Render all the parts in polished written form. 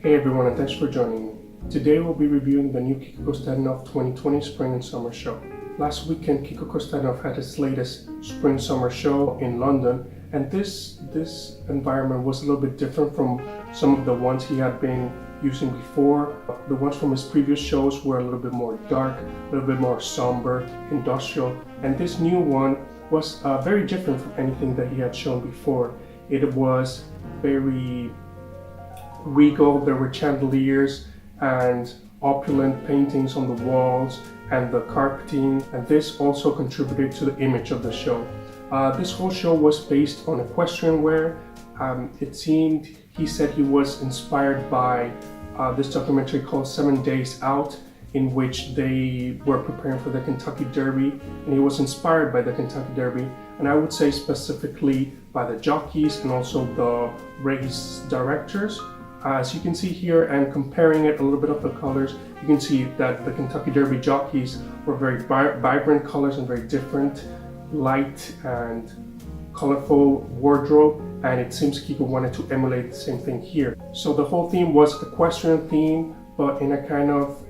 Hey everyone, and thanks for joining me. Today we'll be reviewing the new Kiko Kostadinov 2020 Spring and Summer Show. Last weekend, Kiko Kostadinov had his latest Spring-Summer show in London, and this environment was a little bit different from some of the ones he had been using before. The ones from his previous shows were a little bit more dark, a little bit more somber, industrial, and this new one was very different from anything that he had shown before. It was very regal. There were chandeliers and opulent paintings on the walls and the carpeting, and this also contributed to the image of the show. This whole show was based on equestrian wear. It seemed, he said, he was inspired by this documentary called 7 Days Out, in which they were preparing for the Kentucky Derby, and he was inspired by the Kentucky Derby, and I would say specifically by the jockeys and also the race directors. As you can see here, and comparing it a little bit of the colors, you can see that the Kentucky Derby jockeys were very vibrant colors and very different, light and colorful wardrobe, and it seems Kiko wanted to emulate the same thing here. So the whole theme was equestrian theme, but in a kind of,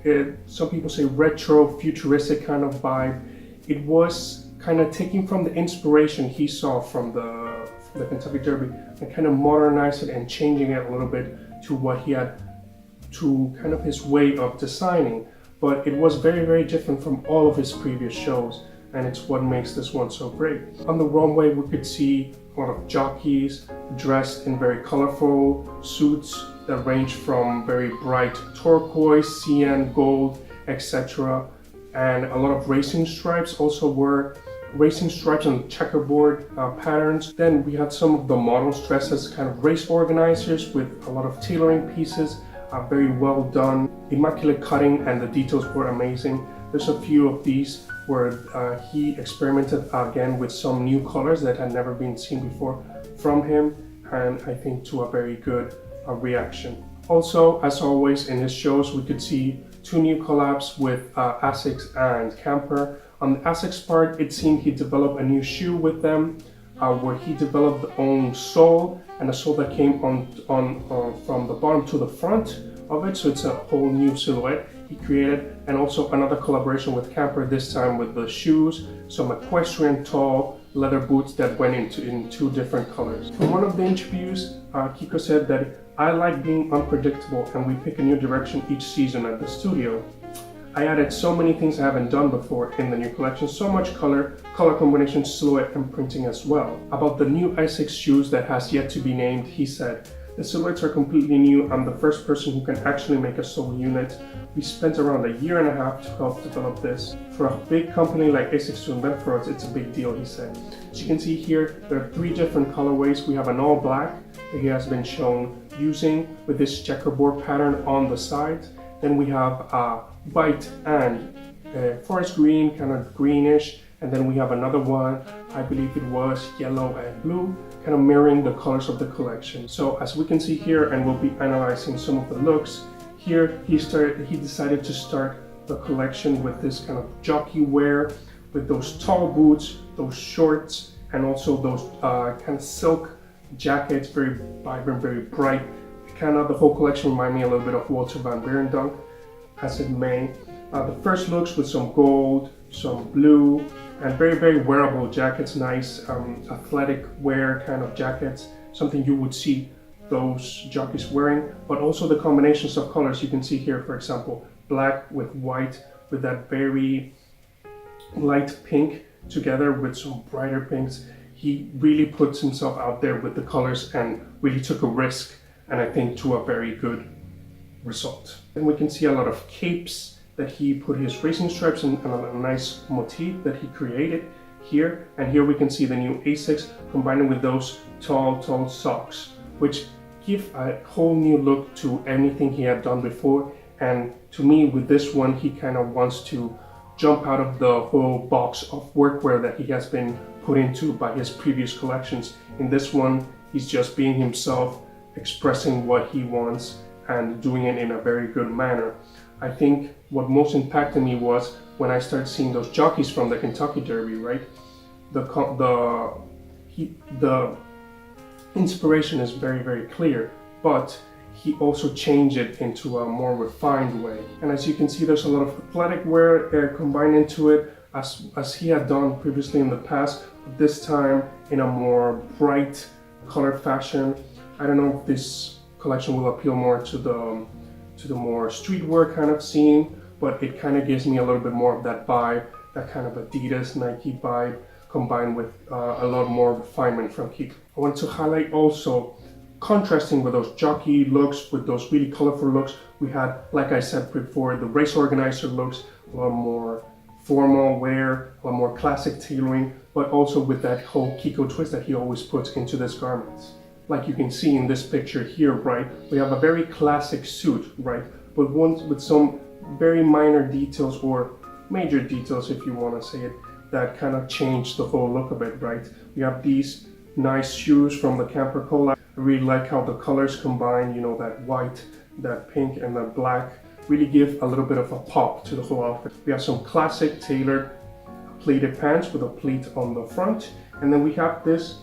some people say retro, futuristic kind of vibe. It was kind of taking from the inspiration he saw from the Kentucky Derby and kind of modernizing it and changing it a little bit to what he had, to kind of his way of designing. But it was very, very different from all of his previous shows, and it's what makes this one so great. On the runway, we could see a lot of jockeys dressed in very colorful suits that range from very bright turquoise, cyan, gold, etc. And a lot of racing stripes also were racing stripes and checkerboard patterns. Then we had some of the models dressed as kind of race organizers with a lot of tailoring pieces, very well done, immaculate cutting, and the details were amazing. There's a few of these where he experimented again with some new colors that had never been seen before from him, and I think to a very good reaction. Also, as always in his shows, we could see two new collabs with Asics and Camper. On the Asics part, it seemed he developed a new shoe with them, where he developed the own sole, and a sole that came on from the bottom to the front of it, so it's a whole new silhouette he created. And also another collaboration with Camper, this time with the shoes, some equestrian tall leather boots that went in two different colors. In one of the interviews, Kiko said that I like being unpredictable and we pick a new direction each season at the studio. I added so many things I haven't done before in the new collection, so much color combination, silhouette, and printing as well. About the new Asics shoes that has yet to be named, he said, the silhouettes are completely new. I'm the first person who can actually make a sole unit. We spent around a year and a half to help develop this. For a big company like Asics to invent for us, it's a big deal, he said. As you can see here, there are three different colorways. We have an all black that he has been shown using with this checkerboard pattern on the sides. Then we have white and forest green, kind of greenish, and then we have another one, I believe it was yellow and blue, kind of mirroring the colors of the collection. So as we can see here, and we'll be analyzing some of the looks, here he decided to start the collection with this kind of jockey wear, with those tall boots, those shorts, and also those kind of silk jackets, very vibrant, very bright. Kind of the whole collection reminded me a little bit of Walter van Beirendonck, as it may. The first looks with some gold, some blue, and very, very wearable jackets, nice athletic wear kind of jackets, something you would see those jockeys wearing, but also the combinations of colors you can see here, for example, black with white, with that very light pink together with some brighter pinks. He really puts himself out there with the colors and really took a risk, and I think to a very good result. And we can see a lot of capes that he put his racing stripes and a nice motif that he created here. And here we can see the new Asics combining with those tall socks, which give a whole new look to anything he had done before. And to me, with this one, he kind of wants to jump out of the whole box of workwear that he has been put into by his previous collections. In this one, he's just being himself, expressing what he wants and doing it in a very good manner. I think what most impacted me was when I started seeing those jockeys from the Kentucky Derby, right? The inspiration is very, very clear, but he also changed it into a more refined way. And as you can see, there's a lot of athletic wear combined into it, as he had done previously in the past, but this time in a more bright color fashion. I don't know if this collection will appeal more to the more streetwear kind of scene, but it kind of gives me a little bit more of that vibe, that kind of Adidas, Nike vibe, combined with a lot more refinement from Kiko. I want to highlight also, contrasting with those jockey looks, with those really colorful looks, we had, like I said before, the race organizer looks, a lot more formal wear, a lot more classic tailoring, but also with that whole Kiko twist that he always puts into this garments. Like you can see in this picture here, right, we have a very classic suit, right, but one with some very minor details, or major details if you want to say it, that kind of change the whole look of it, right? We have these nice shoes from the Camper collab. I really like how the colors combine, you know, that white, that pink, and that black really give a little bit of a pop to the whole outfit. We have some classic tailored pleated pants with a pleat on the front, and then we have this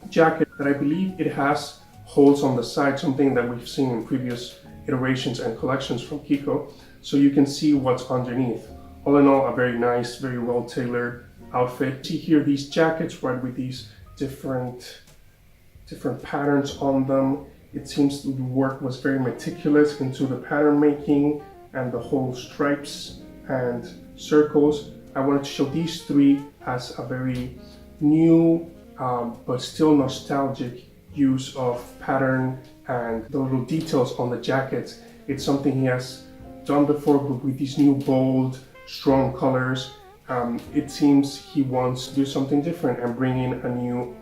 jacket that I believe it has holes on the side, something that we've seen in previous iterations and collections from Kiko, so you can see what's underneath. All in all, a very nice, very well tailored outfit. See here these jackets, right, with these different patterns on them. It seems the work was very meticulous into the pattern making and the whole stripes and circles. I wanted to show these three as a very new but still nostalgic use of pattern and the little details on the jackets. It's something he has done before, but with these new bold, strong colors. It seems he wants to do something different and bring in a new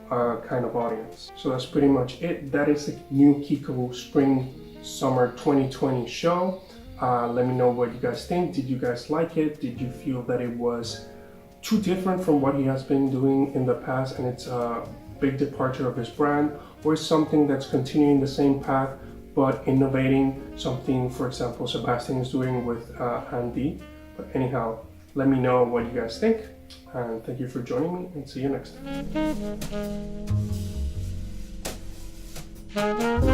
kind of audience. So that's pretty much it. That is the new Kiko Spring Summer 2020 show. Let me know what you guys think. Did you guys like it? Did you feel that it was too different from what he has been doing in the past and it's a big departure of his brand? Or something that's continuing the same path but innovating, something, for example, Sebastian is doing with Andy? But anyhow, let me know what you guys think, and thank you for joining me, and see you next time.